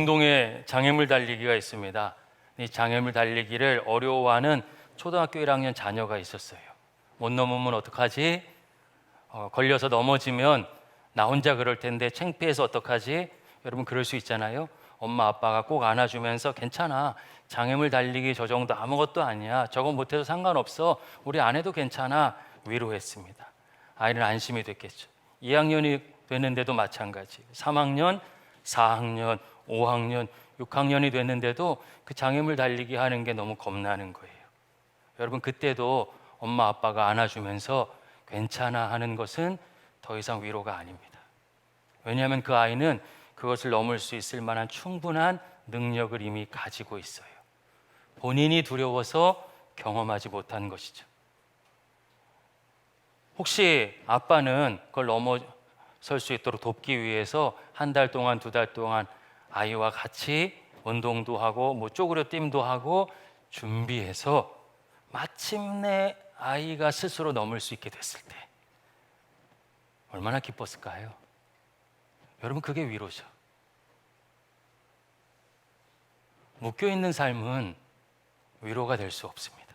공동에 장애물 달리기가 있습니다. 이 장애물 달리기를 어려워하는 초등학교 1학년 자녀가 있었어요. 못 넘으면 어떡하지? 걸려서 넘어지면 나 혼자 그럴 텐데 창피해서 어떡하지? 여러분 그럴 수 있잖아요. 엄마 아빠가 꼭 안아주면서 괜찮아, 장애물 달리기 저 정도 아무것도 아니야, 저거 못해도 상관없어, 우리 안 해도 괜찮아, 위로했습니다. 아이는 안심이 됐겠죠. 2학년이 됐는데도 마찬가지. 3학년, 4학년, 5학년, 6학년이 됐는데도 그 장애물 달리기 하는 게 너무 겁나는 거예요. 여러분 그때도 엄마 아빠가 안아주면서 괜찮아 하는 것은 더 이상 위로가 아닙니다. 왜냐하면 그 아이는 그것을 넘을 수 있을 만한 충분한 능력을 이미 가지고 있어요. 본인이 두려워서 경험하지 못한 것이죠. 혹시 아빠는 그걸 넘어설 수 있도록 돕기 위해서 한 달 동안, 2달 동안 아이와 같이 운동도 하고 쪼그려 띵도 하고 준비해서 마침내 아이가 스스로 넘을 수 있게 됐을 때 얼마나 기뻤을까요? 여러분 그게 위로죠. 묶여있는 삶은 위로가 될 수 없습니다.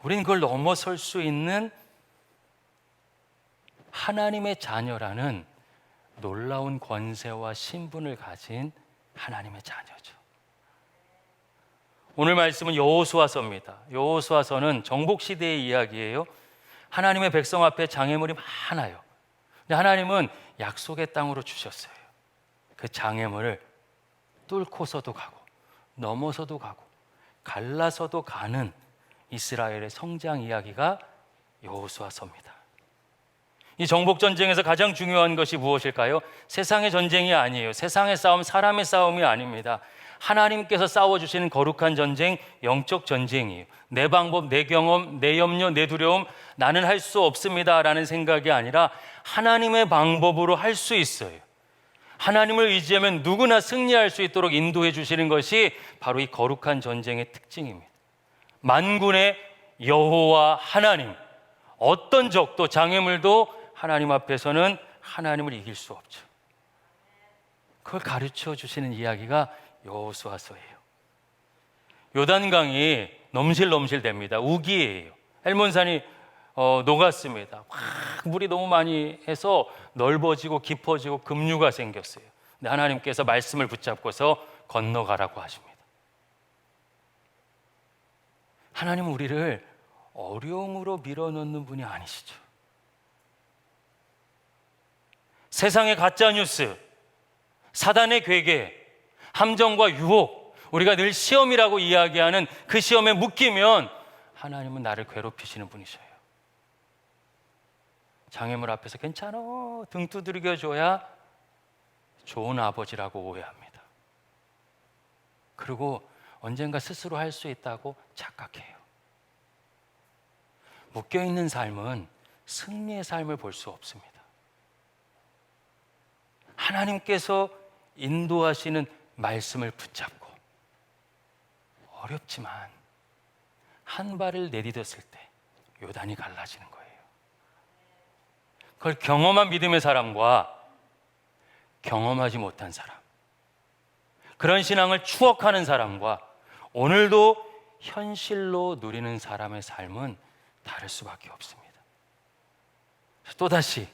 우린 그걸 넘어설 수 있는 하나님의 자녀라는 놀라운 권세와 신분을 가진 하나님의 자녀죠. 오늘 말씀은 여호수아서입니다. 여호수아서는 정복시대의 이야기예요. 하나님의 백성 앞에 장애물이 많아요. 근데 하나님은 약속의 땅으로 주셨어요. 그 장애물을 뚫고서도 가고 넘어서도 가고 갈라서도 가는 이스라엘의 성장 이야기가 여호수아서입니다. 이 정복전쟁에서 가장 중요한 것이 무엇일까요? 세상의 전쟁이 아니에요. 세상의 싸움, 사람의 싸움이 아닙니다. 하나님께서 싸워주시는 거룩한 전쟁, 영적 전쟁이에요. 내 방법, 내 경험, 내 염려, 내 두려움, 나는 할 수 없습니다 라는 생각이 아니라 하나님의 방법으로 할 수 있어요. 하나님을 의지하면 누구나 승리할 수 있도록 인도해 주시는 것이 바로 이 거룩한 전쟁의 특징입니다. 만군의 여호와 하나님, 어떤 적도 장애물도 하나님 앞에서는 하나님을 이길 수 없죠. 그걸 가르쳐 주시는 이야기가 여호수아서예요. 요단강이 넘실넘실 됩니다. 우기예요. 헬몬산이 녹았습니다. 물이 너무 많이 해서 넓어지고 깊어지고 급류가 생겼어요. 근데 하나님께서 말씀을 붙잡고서 건너가라고 하십니다. 하나님은 우리를 어려움으로 밀어넣는 분이 아니시죠. 세상의 가짜뉴스, 사단의 괴계, 함정과 유혹, 우리가 늘 시험이라고 이야기하는 그 시험에 묶이면 하나님은 나를 괴롭히시는 분이셔요. 장애물 앞에서 괜찮아 등 두드려줘야 좋은 아버지라고 오해합니다. 그리고 언젠가 스스로 할 수 있다고 착각해요. 묶여있는 삶은 승리의 삶을 볼 수 없습니다. 하나님께서 인도하시는 말씀을 붙잡고 어렵지만 한 발을 내디뎠을 때 요단이 갈라지는 거예요. 그걸 경험한 믿음의 사람과 경험하지 못한 사람, 그런 신앙을 추억하는 사람과 오늘도 현실로 누리는 사람의 삶은 다를 수밖에 없습니다. 또다시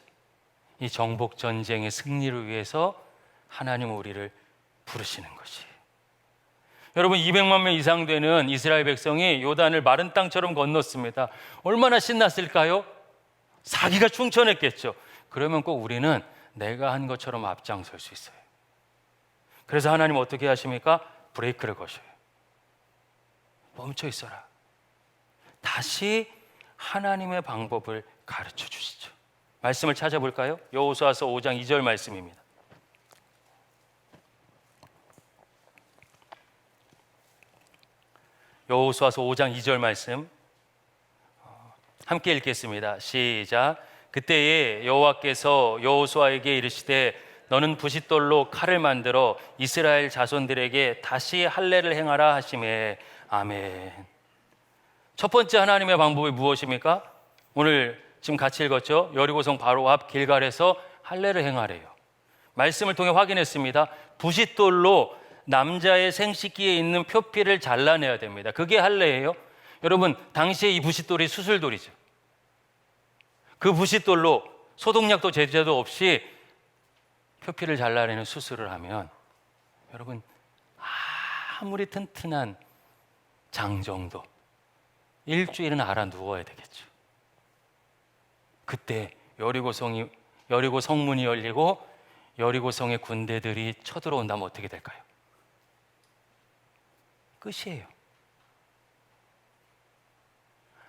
이 정복 전쟁의 승리를 위해서 하나님은 우리를 부르시는 것이에요. 여러분 200만 명 이상 되는 이스라엘 백성이 요단을 마른 땅처럼 건넜습니다. 얼마나 신났을까요? 사기가 충천했겠죠. 그러면 꼭 우리는 내가 한 것처럼 앞장설 수 있어요. 그래서 하나님 어떻게 하십니까? 브레이크를 거셔요. 멈춰 있어라. 다시 하나님의 방법을 가르쳐 주시죠. 말씀을 찾아볼까요? 여호수아서 5장 2절 말씀입니다. 여호수아서 5장 2절 말씀 함께 읽겠습니다. 시작. 그때에 여호와께서 여호수아에게 이르시되 너는 부싯돌로 칼을 만들어 이스라엘 자손들에게 다시 할례를 행하라 하시매. 아멘. 첫 번째 하나님의 방법이 무엇입니까? 오늘 지금 같이 읽었죠? 여리고성 바로 앞 길갈에서 할례를 행하래요. 말씀을 통해 확인했습니다. 부싯돌로 남자의 생식기에 있는 표피를 잘라내야 됩니다. 그게 할례예요. 여러분, 당시에 이 부싯돌이 수술돌이죠. 그 부싯돌로 소독약도 제재도 없이 표피를 잘라내는 수술을 하면 여러분, 아무리 튼튼한 장정도 일주일은 알아 누워야 되겠죠. 그때 여리고 성문이 열리고 여리고성의 군대들이 쳐들어온다면 어떻게 될까요? 끝이에요.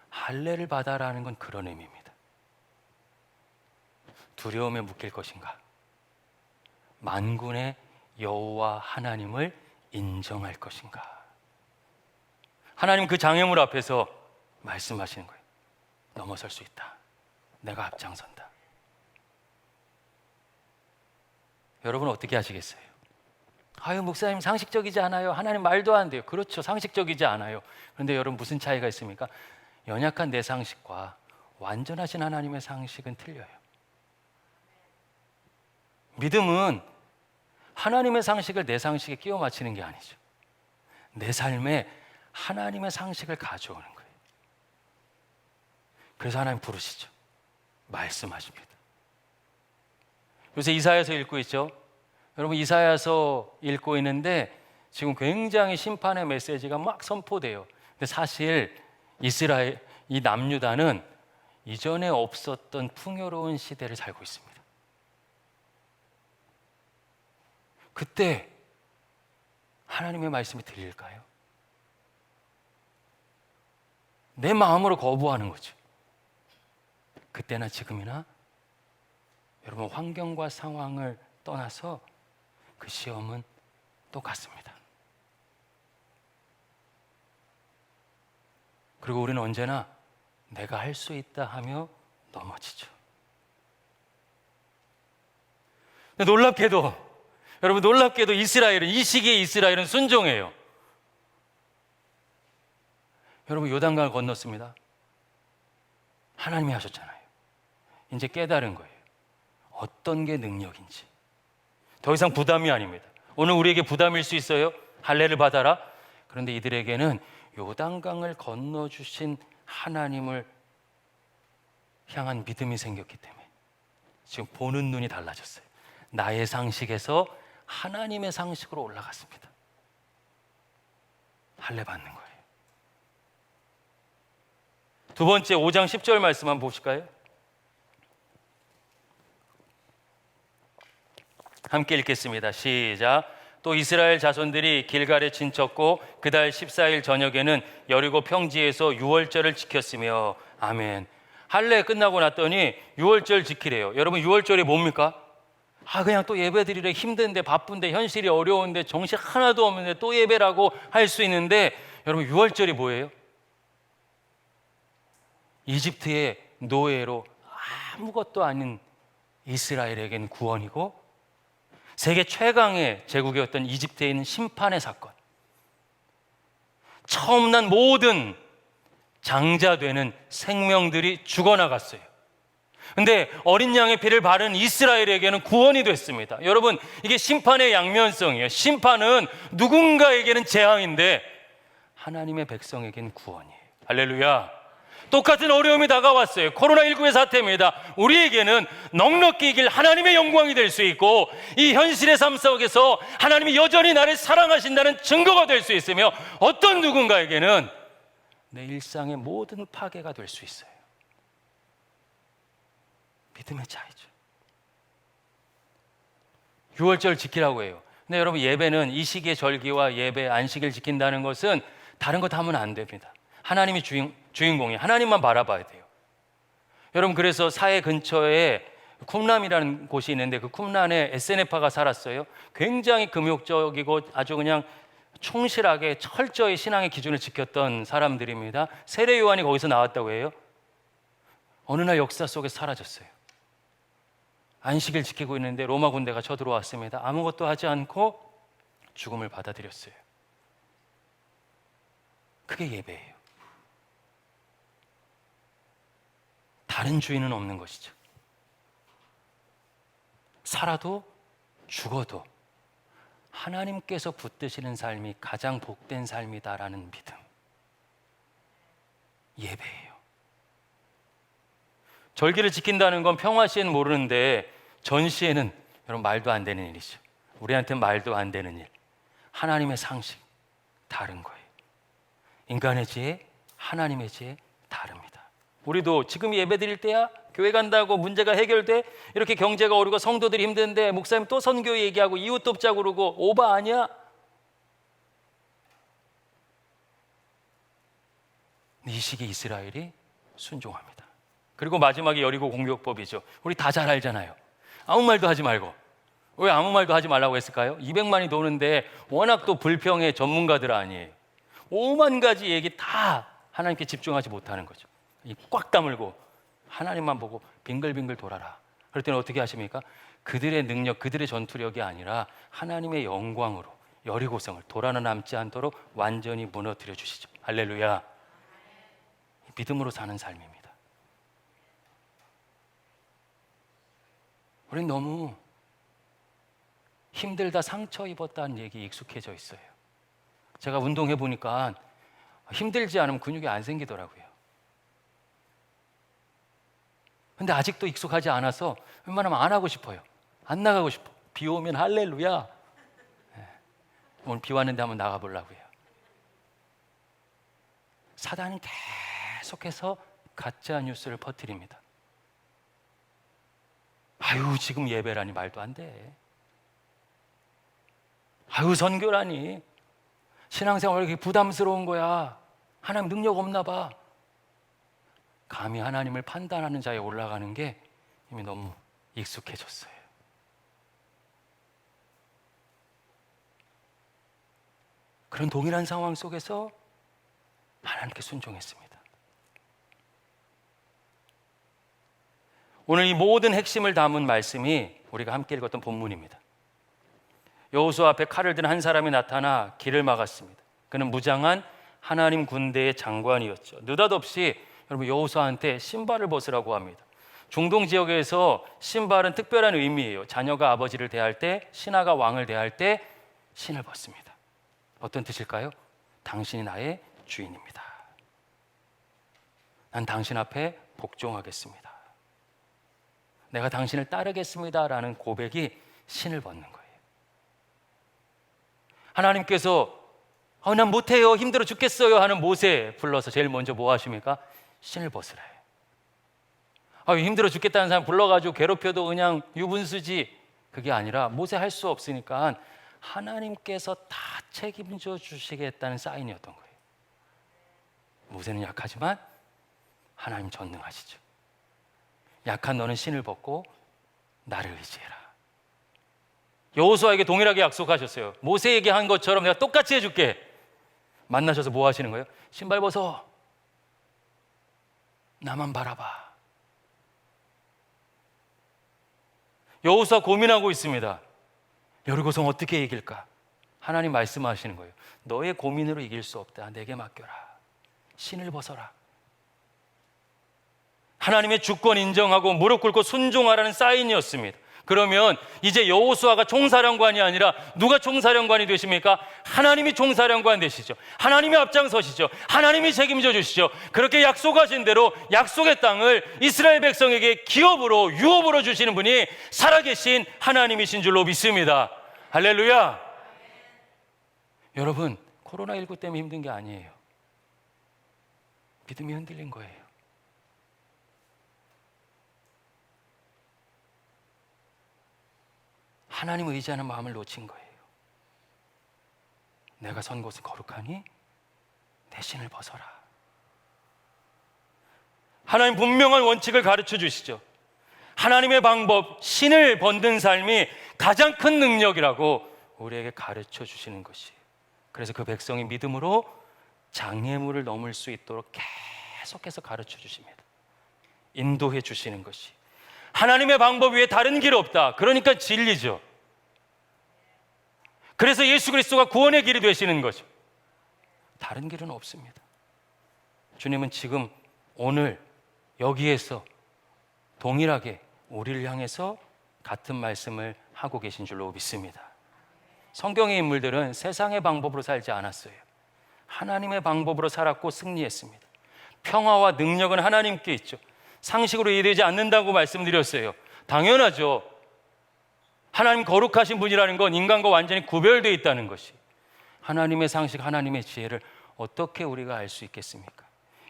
할례를 받아라는 건 그런 의미입니다. 두려움에 묶일 것인가? 만군의 여호와 하나님을 인정할 것인가? 하나님 그 장애물 앞에서 말씀하시는 거예요. 넘어설 수 있다. 내가 앞장선다. 여러분 어떻게 하시겠어요? 아유, 목사님 상식적이지 않아요. 하나님 말도 안 돼요. 그렇죠. 상식적이지 않아요. 그런데 여러분 무슨 차이가 있습니까? 연약한 내 상식과 완전하신 하나님의 상식은 틀려요. 믿음은 하나님의 상식을 내 상식에 끼워 맞추는 게 아니죠. 내 삶에 하나님의 상식을 가져오는 거예요. 그래서 하나님 부르시죠. 말씀하십니다. 요새 이사야서 읽고 있죠. 여러분 이사야서 읽고 있는데 지금 굉장히 심판의 메시지가 막 선포돼요. 근데 사실 이스라엘, 이 남유다는 이전에 없었던 풍요로운 시대를 살고 있습니다. 그때 하나님의 말씀이 들릴까요? 내 마음으로 거부하는 거죠. 그때나 지금이나 여러분 환경과 상황을 떠나서 그 시험은 똑같습니다. 그리고 우리는 언제나 내가 할 수 있다 하며 넘어지죠. 근데 놀랍게도 이스라엘은, 이 시기에 이스라엘은 순종해요. 여러분 요단강을 건넜습니다. 하나님이 하셨잖아요. 이제 깨달은 거예요. 어떤 게 능력인지. 더 이상 부담이 아닙니다. 오늘 우리에게 부담일 수 있어요. 할례를 받아라. 그런데 이들에게는 요단강을 건너주신 하나님을 향한 믿음이 생겼기 때문에 지금 보는 눈이 달라졌어요. 나의 상식에서 하나님의 상식으로 올라갔습니다. 할례 받는 거예요. 두 번째 5장 10절 말씀 한번 보실까요? 함께 읽겠습니다. 시작. 또 이스라엘 자손들이 길갈에 진쳤고 그달 14일 저녁에는 여리고 평지에서 유월절을 지켰으며 아멘. 할례 끝나고 났더니 유월절 지키래요. 여러분 유월절이 뭡니까? 그냥 또 예배드리래. 힘든데 바쁜데 현실이 어려운데 정신 하나도 없는데 또 예배라고 할 수 있는데 여러분 유월절이 뭐예요? 이집트의 노예로 아무것도 아닌 이스라엘에겐 구원이고 세계 최강의 제국이었던 이집트에 있는 심판의 사건, 처음 난 모든 장자되는 생명들이 죽어나갔어요. 근데 어린 양의 피를 바른 이스라엘에게는 구원이 됐습니다. 여러분 이게 심판의 양면성이에요. 심판은 누군가에게는 재앙인데 하나님의 백성에게는 구원이에요. 할렐루야. 똑같은 어려움이 다가왔어요. 코로나19의 사태입니다. 우리에게는 넉넉히 이길 하나님의 영광이 될 수 있고 이 현실의 삶 속에서 하나님이 여전히 나를 사랑하신다는 증거가 될 수 있으며 어떤 누군가에게는 내 일상의 모든 파괴가 될 수 있어요. 믿음의 차이죠. 유월절 지키라고 해요. 근데 여러분 예배는 이 시기의 절기와 예배, 안식일 지킨다는 것은 다른 거 다 하면 안 됩니다. 하나님이 주인공이에요. 하나님만 바라봐야 돼요. 여러분 그래서 사해 근처에 쿰란이라는 곳이 있는데 그 쿰란에 에세네파가 살았어요. 굉장히 금욕적이고 아주 그냥 충실하게 철저히 신앙의 기준을 지켰던 사람들입니다. 세례 요한이 거기서 나왔다고 해요. 어느 날 역사 속에 사라졌어요. 안식일 지키고 있는데 로마 군대가 쳐들어왔습니다. 아무것도 하지 않고 죽음을 받아들였어요. 그게 예배예요. 다른 주인은 없는 것이죠. 살아도 죽어도 하나님께서 붙드시는 삶이 가장 복된 삶이다라는 믿음. 예배예요. 절기를 지킨다는 건 평화 시에는 모르는데 전 시에는 여러분 말도 안 되는 일이죠. 우리한테는 말도 안 되는 일. 하나님의 상식 다른 거예요. 인간의 지혜, 하나님의 지혜 다릅니다. 우리도 지금 예배 드릴 때야 교회 간다고 문제가 해결돼? 이렇게 경제가 어려고 성도들이 힘든데 목사님 또 선교 얘기하고 이웃 돕자고 그러고 오바 아니야? 이 시기 이스라엘이 순종합니다. 그리고 마지막에 여리고 공격법이죠. 우리 다 잘 알잖아요. 아무 말도 하지 말고. 왜 아무 말도 하지 말라고 했을까요? 200만이 도는데 워낙 또 불평의 전문가들 아니에요. 5만 가지 얘기 다 하나님께 집중하지 못하는 거죠. 꽉 다물고 하나님만 보고 빙글빙글 돌아라. 그럴 때는 어떻게 하십니까? 그들의 능력, 그들의 전투력이 아니라 하나님의 영광으로 여리고성을 도라는 남지 않도록 완전히 무너뜨려 주시죠. 할렐루야. 믿음으로 사는 삶입니다. 우린 너무 힘들다 상처 입었다는 얘기 익숙해져 있어요. 제가 운동해 보니까 힘들지 않으면 근육이 안 생기더라고요. 근데 아직도 익숙하지 않아서 웬만하면 안 하고 싶어요. 안 나가고 싶어. 비 오면 할렐루야. 오늘 비 왔는데 한번 나가보려고요. 사단은 계속해서 가짜 뉴스를 퍼뜨립니다. 아유, 지금 예배라니 말도 안 돼. 아유, 선교라니. 신앙생활 왜 이렇게 부담스러운 거야. 하나님 능력 없나 봐. 감히 하나님을 판단하는 자에 올라가는 게 이미 너무 익숙해졌어요. 그런 동일한 상황 속에서 하나님께 순종했습니다. 오늘 이 모든 핵심을 담은 말씀이 우리가 함께 읽었던 본문입니다. 여호수아 앞에 칼을 든 한 사람이 나타나 길을 막았습니다. 그는 무장한 하나님 군대의 장관이었죠. 느닷없이 여러분 여호수아한테 신발을 벗으라고 합니다. 중동 지역에서 신발은 특별한 의미예요. 자녀가 아버지를 대할 때, 신하가 왕을 대할 때 신을 벗습니다. 어떤 뜻일까요? 당신이 나의 주인입니다. 난 당신 앞에 복종하겠습니다. 내가 당신을 따르겠습니다라는 고백이 신을 벗는 거예요. 하나님께서 난 못해요, 힘들어 죽겠어요 하는 모세 불러서 제일 먼저 뭐 하십니까? 신을 벗으래. 힘들어 죽겠다는 사람 불러가지고 괴롭혀도 그냥 유분수지. 그게 아니라 모세 할 수 없으니까 하나님께서 다 책임져 주시겠다는 사인이었던 거예요. 모세는 약하지만 하나님 전능하시죠. 약한 너는 신을 벗고 나를 의지해라. 여호수아에게 동일하게 약속하셨어요. 모세에게 한 것처럼 내가 똑같이 해줄게. 만나셔서 뭐 하시는 거예요? 신발 벗어. 나만 바라봐. 여호수아 고민하고 있습니다. 여리고성 어떻게 이길까? 하나님 말씀하시는 거예요. 너의 고민으로 이길 수 없다. 내게 맡겨라. 신을 벗어라. 하나님의 주권 인정하고 무릎 꿇고 순종하라는 사인이었습니다. 그러면 이제 여호수아가 총사령관이 아니라 누가 총사령관이 되십니까? 하나님이 총사령관 되시죠. 하나님이 앞장서시죠. 하나님이 책임져 주시죠. 그렇게 약속하신 대로 약속의 땅을 이스라엘 백성에게 기업으로 유업으로 주시는 분이 살아계신 하나님이신 줄로 믿습니다. 할렐루야. 여러분, 코로나19 때문에 힘든 게 아니에요. 믿음이 흔들린 거예요. 하나님 의지하는 마음을 놓친 거예요. 내가 선 곳은 거룩하니 내 신을 벗어라. 하나님 분명한 원칙을 가르쳐 주시죠. 하나님의 방법, 신을 벗는 삶이 가장 큰 능력이라고 우리에게 가르쳐 주시는 것이. 그래서 그 백성이 믿음으로 장애물을 넘을 수 있도록 계속해서 가르쳐 주십니다. 인도해 주시는 것이. 하나님의 방법 외에 다른 길 없다. 그러니까 진리죠. 그래서 예수 그리스도가 구원의 길이 되시는 거죠. 다른 길은 없습니다. 주님은 지금 오늘 여기에서 동일하게 우리를 향해서 같은 말씀을 하고 계신 줄로 믿습니다. 성경의 인물들은 세상의 방법으로 살지 않았어요. 하나님의 방법으로 살았고 승리했습니다. 평화와 능력은 하나님께 있죠. 상식으로 이해되지 않는다고 말씀드렸어요. 당연하죠. 하나님 거룩하신 분이라는 건 인간과 완전히 구별되어 있다는 것이, 하나님의 상식, 하나님의 지혜를 어떻게 우리가 알 수 있겠습니까?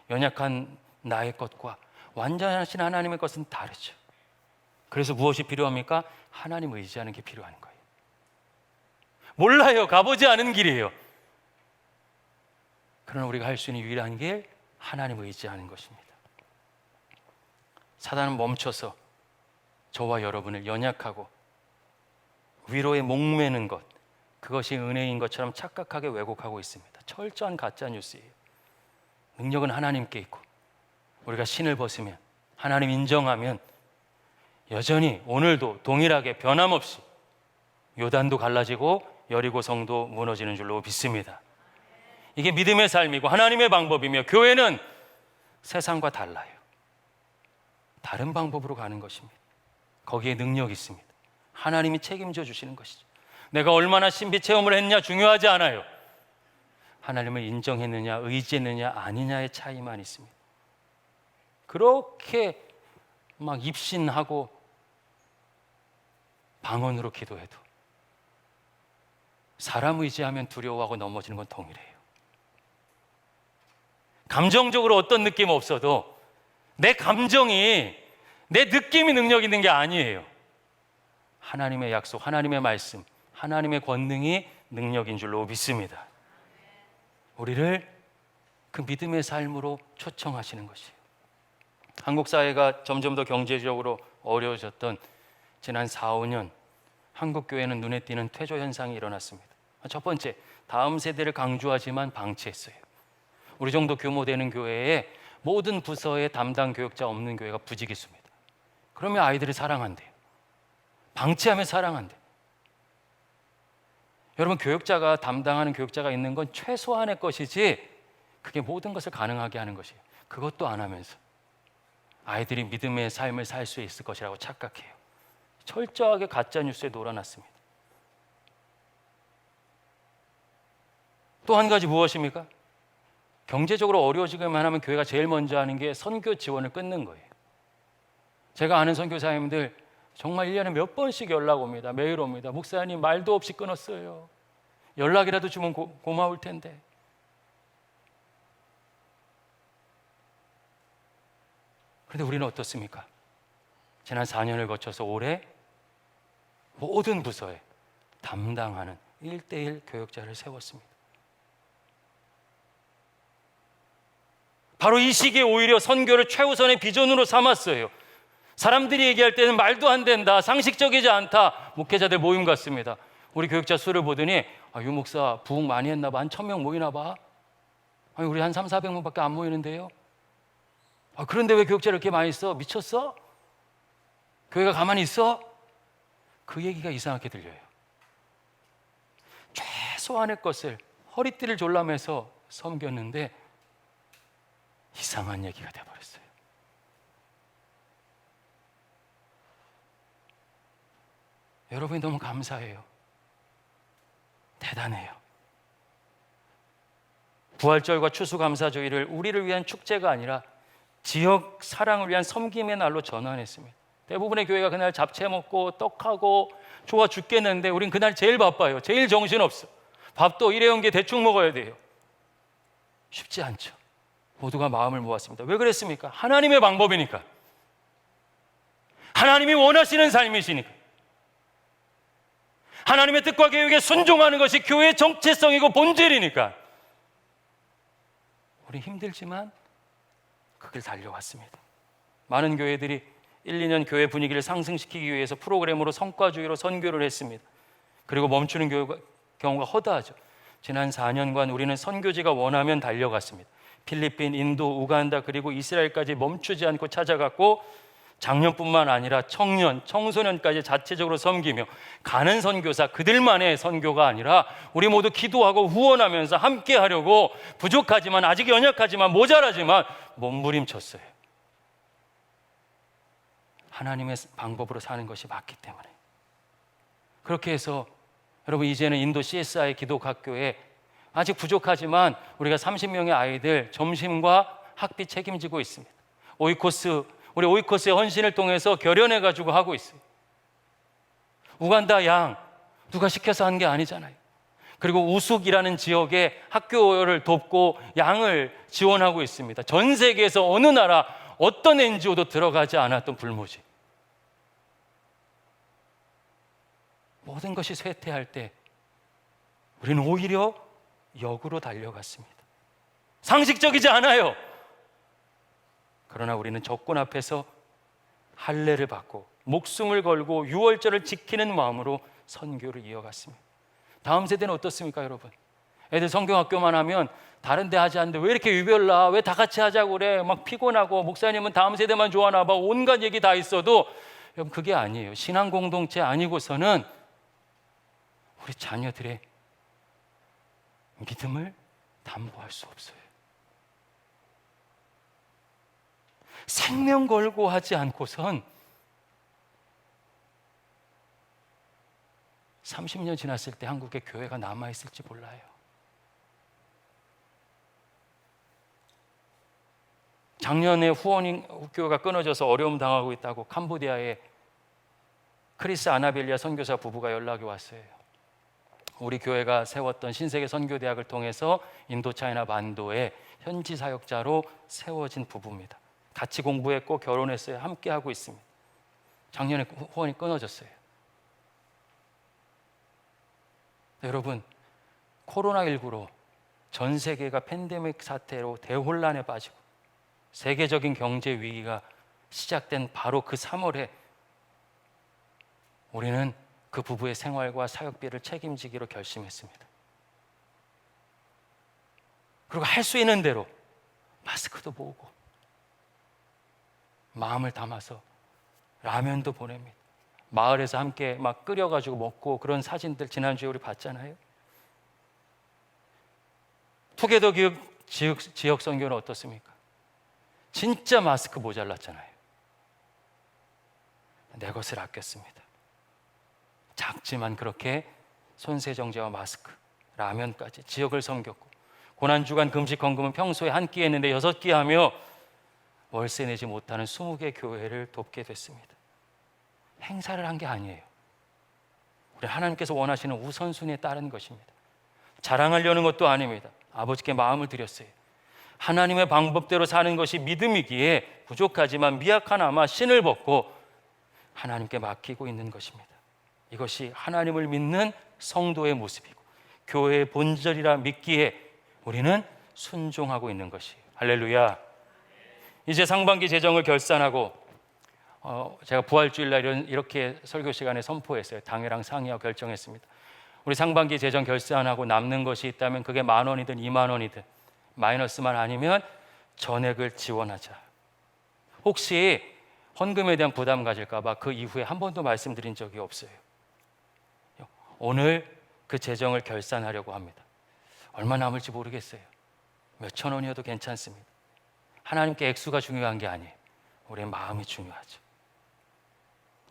연약한 나의 것과 완전하신 하나님의 것은 다르죠. 그래서 무엇이 필요합니까? 하나님 의지하는 게 필요한 거예요. 몰라요. 가보지 않은 길이에요. 그러나 우리가 할 수 있는 유일한 길, 하나님 의지하는 것입니다. 사단은 멈춰서 저와 여러분을 연약하고 위로에 목매는 것, 그것이 은혜인 것처럼 착각하게 왜곡하고 있습니다. 철저한 가짜 뉴스예요. 능력은 하나님께 있고 우리가 신을 벗으면, 하나님 인정하면 여전히 오늘도 동일하게 변함없이 요단도 갈라지고 여리고성도 무너지는 줄로 믿습니다. 이게 믿음의 삶이고 하나님의 방법이며, 교회는 세상과 달라요. 다른 방법으로 가는 것입니다. 거기에 능력이 있습니다. 하나님이 책임져 주시는 것이죠. 내가 얼마나 신비 체험을 했냐 중요하지 않아요. 하나님을 인정했느냐, 의지했느냐, 아니냐의 차이만 있습니다. 그렇게 막 입신하고 방언으로 기도해도 사람 의지하면 두려워하고 넘어지는 건 동일해요. 감정적으로 어떤 느낌 없어도 내 감정이, 내 느낌이 능력 있는 게 아니에요. 하나님의 약속, 하나님의 말씀, 하나님의 권능이 능력인 줄로 믿습니다. 우리를 그 믿음의 삶으로 초청하시는 것이에요. 한국 사회가 점점 더 경제적으로 어려워졌던 지난 4, 5년 한국 교회는 눈에 띄는 퇴조 현상이 일어났습니다. 첫 번째, 다음 세대를 강조하지만 방치했어요. 우리 정도 규모 되는 교회에 모든 부서에 담당 교육자 없는 교회가 부지기수입니다. 그러면 아이들이 사랑한대요. 방치하면 사랑한대요. 여러분, 교육자가 담당하는 교육자가 있는 건 최소한의 것이지 그게 모든 것을 가능하게 하는 것이에요. 그것도 안 하면서 아이들이 믿음의 삶을 살 수 있을 것이라고 착각해요. 철저하게 가짜 뉴스에 놀아놨습니다. 또 한 가지 무엇입니까? 경제적으로 어려워지기만 하면 교회가 제일 먼저 하는 게 선교 지원을 끊는 거예요. 제가 아는 선교사님들 정말 1년에 몇 번씩 연락 옵니다. 매일 옵니다. 목사님, 말도 없이 끊었어요. 연락이라도 주면 고마울 텐데. 그런데 우리는 어떻습니까? 지난 4년을 거쳐서 올해 모든 부서에 담당하는 1:1 교육자를 세웠습니다. 바로 이 시기에 오히려 선교를 최우선의 비전으로 삼았어요. 사람들이 얘기할 때는 말도 안 된다, 상식적이지 않다, 목회자들 모임 같습니다. 우리 교육자 수를 보더니 유 목사 부흥 많이 했나 봐. 한 1000명 모이나 봐. 아니, 우리 한 300~400명밖에 안 모이는데요. 그런데 왜 교육자를 이렇게 많이 써? 미쳤어? 교회가 가만히 있어? 그 얘기가 이상하게 들려요. 최소한의 것을 허리띠를 졸라매서 섬겼는데 이상한 얘기가 돼버렸어요. 여러분이 너무 감사해요. 대단해요. 부활절과 추수감사주일을 우리를 위한 축제가 아니라 지역 사랑을 위한 섬김의 날로 전환했습니다. 대부분의 교회가 그날 잡채 먹고 떡하고 좋아 죽겠는데 우린 그날 제일 바빠요. 제일 정신없어. 밥도 일회용 게 대충 먹어야 돼요. 쉽지 않죠. 모두가 마음을 모았습니다. 왜 그랬습니까? 하나님의 방법이니까. 하나님이 원하시는 삶이시니까. 하나님의 뜻과 계획에 순종하는 것이 교회의 정체성이고 본질이니까. 우리 힘들지만 그 길 달려왔습니다. 많은 교회들이 1, 2년 교회 분위기를 상승시키기 위해서 프로그램으로 성과주의로 선교를 했습니다. 그리고 멈추는 경우가 허다하죠. 지난 4년간 우리는 선교지가 원하면 달려갔습니다. 필리핀, 인도, 우간다 그리고 이스라엘까지 멈추지 않고 찾아갔고 장년뿐만 아니라 청년, 청소년까지 자체적으로 섬기며 가는 선교사 그들만의 선교가 아니라 우리 모두 기도하고 후원하면서 함께 하려고 부족하지만 아직 연약하지만 모자라지만 몸부림쳤어요. 하나님의 방법으로 사는 것이 맞기 때문에. 그렇게 해서 여러분 이제는 인도 CSI 기독학교에 아직 부족하지만 우리가 30명의 아이들 점심과 학비 책임지고 있습니다. 우리 오이코스의 헌신을 통해서 결연해 가지고 하고 있어요. 우간다 양 누가 시켜서 한 게 아니잖아요. 그리고 우숙이라는 지역에 학교를 돕고 양을 지원하고 있습니다. 전 세계에서 어느 나라 어떤 NGO도 들어가지 않았던 불모지. 모든 것이 쇠퇴할 때 우리는 오히려 역으로 달려갔습니다. 상식적이지 않아요. 그러나 우리는 적군 앞에서 할례를 받고 목숨을 걸고 유월절을 지키는 마음으로 선교를 이어갔습니다. 다음 세대는 어떻습니까, 여러분? 애들 성경학교만 하면 다른 데 하지 않는데 왜 이렇게 유별나? 왜 다 같이 하자고 그래? 막 피곤하고 목사님은 다음 세대만 좋아하나 봐. 온갖 얘기 다 있어도 여러분 그게 아니에요. 신앙 공동체 아니고서는 우리 자녀들의 믿음을 담보할 수 없어요. 생명 걸고 하지 않고선 30년 지났을 때 한국의 교회가 남아있을지 몰라요. 작년에 후원교회가 끊어져서 어려움 당하고 있다고 캄보디아의 크리스 아나벨리아 선교사 부부가 연락이 왔어요. 우리 교회가 세웠던 신세계 선교대학을 통해서 인도차이나 반도에 현지 사역자로 세워진 부부입니다. 같이 공부했고 결혼했어요. 함께 하고 있습니다. 작년에 후원이 끊어졌어요. 여러분, 코로나19로 전 세계가 팬데믹 사태로 대혼란에 빠지고 세계적인 경제 위기가 시작된 바로 그 3월에 우리는 그 부부의 생활과 사역비를 책임지기로 결심했습니다. 그리고 할 수 있는 대로 마스크도 모으고 마음을 담아서 라면도 보냅니다. 마을에서 함께 막 끓여가지고 먹고 그런 사진들 지난주에 우리 봤잖아요. 투게더 지역 선교는 어떻습니까? 진짜 마스크 모자랐잖아요. 내 것을 아꼈습니다. 작지만 그렇게 손세정제와 마스크, 라면까지 지역을 섬겼고 고난주간 금식 헌금은 평소에 한 끼 했는데 6끼 하며 월세 내지 못하는 20개 교회를 돕게 됐습니다. 행사를 한 게 아니에요. 우리 하나님께서 원하시는 우선순위에 따른 것입니다. 자랑하려는 것도 아닙니다. 아버지께 마음을 드렸어요. 하나님의 방법대로 사는 것이 믿음이기에 부족하지만 미약하나마 신을 벗고 하나님께 맡기고 있는 것입니다. 이것이 하나님을 믿는 성도의 모습이고 교회의 본질이라 믿기에 우리는 순종하고 있는 것이에요. 할렐루야. 이제 상반기 재정을 결산하고 제가 부활주일날 이렇게 설교 시간에 선포했어요. 당회랑 상의하고 결정했습니다. 우리 상반기 재정 결산하고 남는 것이 있다면 그게 10,000원이든 20,000원이든 마이너스만 아니면 전액을 지원하자. 혹시 헌금에 대한 부담 가질까 봐 그 이후에 한 번도 말씀드린 적이 없어요. 오늘 그 재정을 결산하려고 합니다. 얼마 남을지 모르겠어요. 몇천 원이어도 괜찮습니다. 하나님께 액수가 중요한 게 아니에요. 우리의 마음이 중요하죠.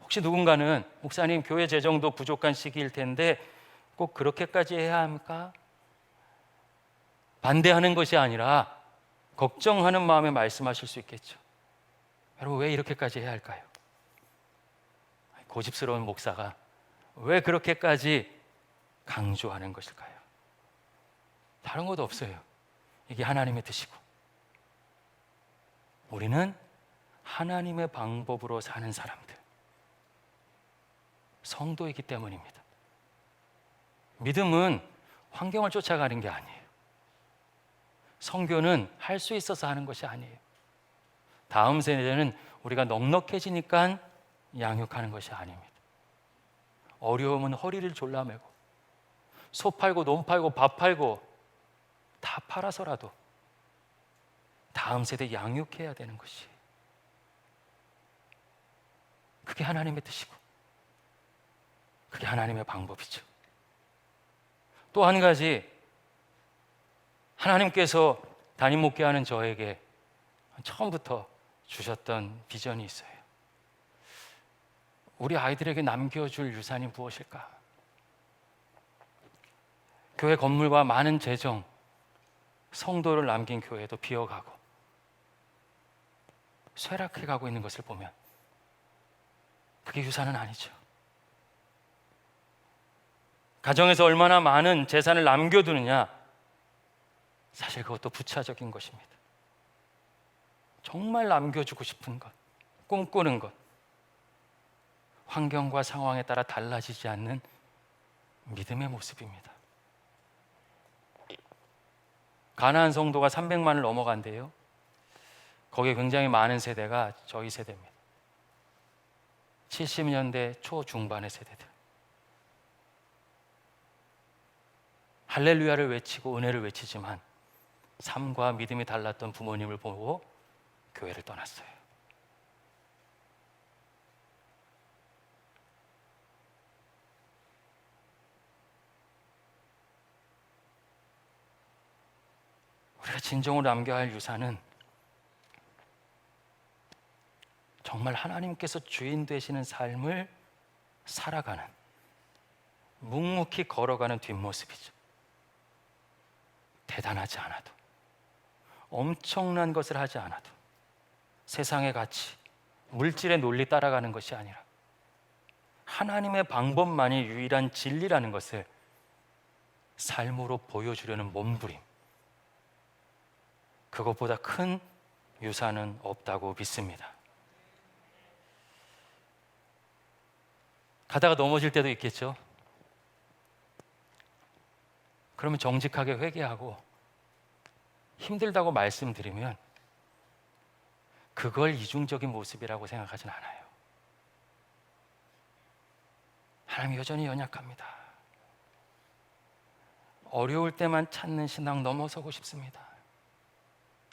혹시 누군가는 목사님 교회 재정도 부족한 시기일 텐데 꼭 그렇게까지 해야 합니까? 반대하는 것이 아니라 걱정하는 마음에 말씀하실 수 있겠죠. 여러분 왜 이렇게까지 해야 할까요? 고집스러운 목사가 왜 그렇게까지 강조하는 것일까요? 다른 것도 없어요. 이게 하나님의 뜻이고 우리는 하나님의 방법으로 사는 사람들, 성도이기 때문입니다. 믿음은 환경을 쫓아가는 게 아니에요. 선교는 할 수 있어서 하는 것이 아니에요. 다음 세대는 우리가 넉넉해지니까 양육하는 것이 아닙니다. 어려움은 허리를 졸라매고 소 팔고 논 팔고 밥 팔고 다 팔아서라도 다음 세대 양육해야 되는 것이 그게 하나님의 뜻이고 그게 하나님의 방법이죠. 또 한 가지 하나님께서 담임 목회하는 저에게 처음부터 주셨던 비전이 있어요. 우리 아이들에게 남겨줄 유산이 무엇일까? 교회 건물과 많은 재정, 성도를 남긴 교회도 비어가고 쇠락해가고 있는 것을 보면 그게 유산은 아니죠. 가정에서 얼마나 많은 재산을 남겨두느냐, 사실 그것도 부차적인 것입니다. 정말 남겨주고 싶은 것, 꿈꾸는 것, 환경과 상황에 따라 달라지지 않는 믿음의 모습입니다. 가나안 성도가 300만을 넘어간대요. 거기에 굉장히 많은 세대가 저희 세대입니다. 70년대 초중반의 세대들. 할렐루야를 외치고 은혜를 외치지만 삶과 믿음이 달랐던 부모님을 보고 교회를 떠났어요. 우리가 진정으로 남겨야 할 유산은 정말 하나님께서 주인 되시는 삶을 살아가는, 묵묵히 걸어가는 뒷모습이죠. 대단하지 않아도, 엄청난 것을 하지 않아도, 세상의 가치, 물질의 논리 따라가는 것이 아니라 하나님의 방법만이 유일한 진리라는 것을 삶으로 보여주려는 몸부림, 그것보다 큰 유산은 없다고 믿습니다. 가다가 넘어질 때도 있겠죠. 그러면 정직하게 회개하고 힘들다고 말씀드리면 그걸 이중적인 모습이라고 생각하진 않아요. 하나님 여전히 연약합니다. 어려울 때만 찾는 신앙 넘어서고 싶습니다.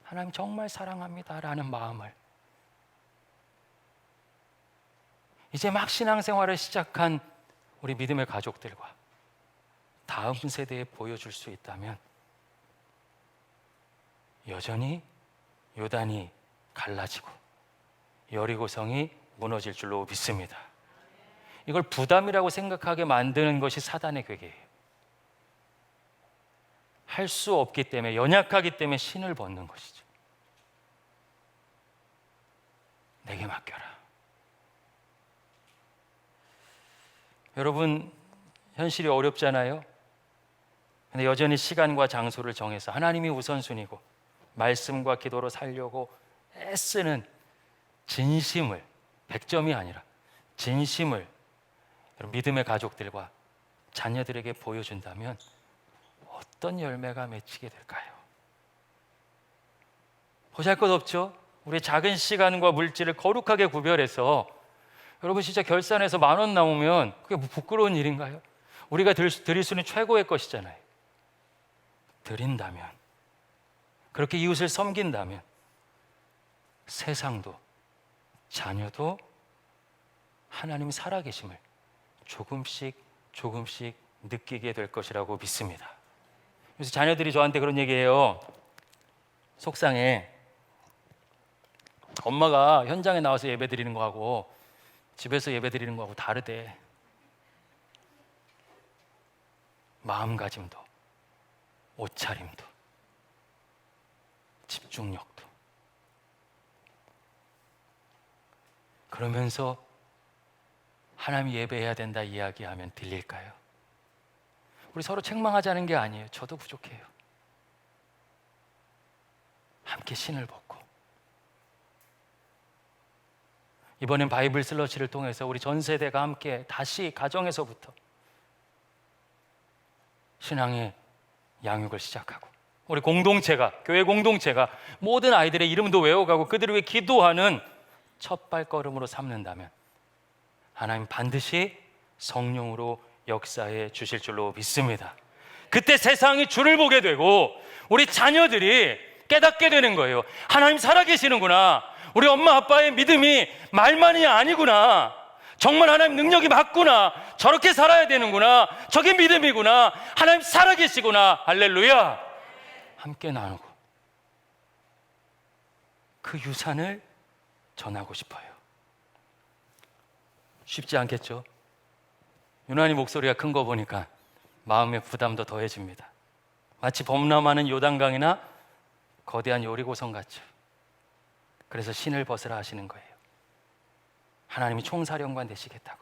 하나님 정말 사랑합니다 라는 마음을 이제 막 신앙생활을 시작한 우리 믿음의 가족들과 다음 세대에 보여줄 수 있다면 여전히 요단이 갈라지고 여리고성이 무너질 줄로 믿습니다. 이걸 부담이라고 생각하게 만드는 것이 사단의 괴계예요. 할 수 없기 때문에, 연약하기 때문에 신을 벗는 것이죠. 내게 맡겨라. 여러분, 현실이 어렵잖아요. 근데 여전히 시간과 장소를 정해서 하나님이 우선순위고 말씀과 기도로 살려고 애쓰는 진심을, 100점이 아니라 진심을 믿음의 가족들과 자녀들에게 보여준다면 어떤 열매가 맺히게 될까요? 보잘것없죠? 우리 작은 시간과 물질을 거룩하게 구별해서, 여러분 진짜 결산해서 10,000원 나오면 그게 뭐 부끄러운 일인가요? 우리가 드릴 수 있는 최고의 것이잖아요. 드린다면, 그렇게 이웃을 섬긴다면 세상도 자녀도 하나님이 살아계심을 조금씩 느끼게 될 것이라고 믿습니다. 그래서 자녀들이 저한테 그런 얘기해요. 속상해. 엄마가 현장에 나와서 예배 드리는 거하고 집에서 예배 드리는 거하고 다르대. 마음가짐도, 옷차림도, 집중력도. 그러면서 하나님 예배해야 된다 이야기하면 들릴까요? 우리 서로 책망하자는 게 아니에요. 저도 부족해요. 함께 신을 벗고, 이번엔 바이블 슬러시를 통해서 우리 전 세대가 함께 다시 가정에서부터 신앙의 양육을 시작하고, 우리 공동체가, 교회 공동체가 모든 아이들의 이름도 외워가고 그들을 위해 기도하는 첫 발걸음으로 삼는다면 하나님 반드시 성령으로 역사해 주실 줄로 믿습니다. 그때 세상이 주를 보게 되고 우리 자녀들이 깨닫게 되는 거예요. 하나님 살아계시는구나. 우리 엄마 아빠의 믿음이 말만이 아니구나. 정말 하나님 능력이 맞구나. 저렇게 살아야 되는구나. 저게 믿음이구나. 하나님 살아계시구나. 할렐루야. 함께 나누고 그 유산을 전하고 싶어요. 쉽지 않겠죠? 유난히 목소리가 큰 거 보니까 마음의 부담도 더해집니다. 마치 범람하는 요단강이나 거대한 여리고성 같죠. 그래서 신을 벗으라 하시는 거예요. 하나님이 총사령관 되시겠다고.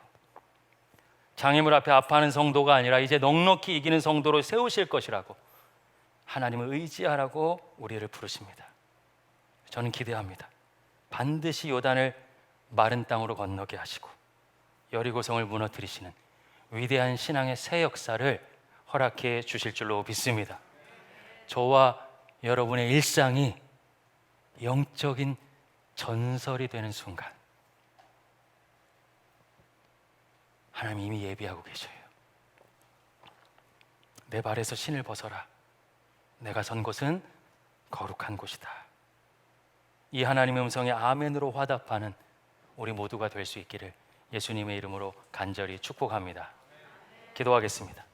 장애물 앞에 아파하는 성도가 아니라 이제 넉넉히 이기는 성도로 세우실 것이라고, 하나님을 의지하라고 우리를 부르십니다. 저는 기대합니다. 반드시 요단을 마른 땅으로 건너게 하시고 여리고성을 무너뜨리시는 위대한 신앙의 새 역사를 허락해 주실 줄로 믿습니다. 저와 여러분의 일상이 영적인 전설이 되는 순간 하나님 이미 예비하고 계셔요. 내 발에서 신을 벗어라. 내가 선 곳은 거룩한 곳이다. 이 하나님의 음성에 아멘으로 화답하는 우리 모두가 될 수 있기를 예수님의 이름으로 간절히 축복합니다. 기도하겠습니다.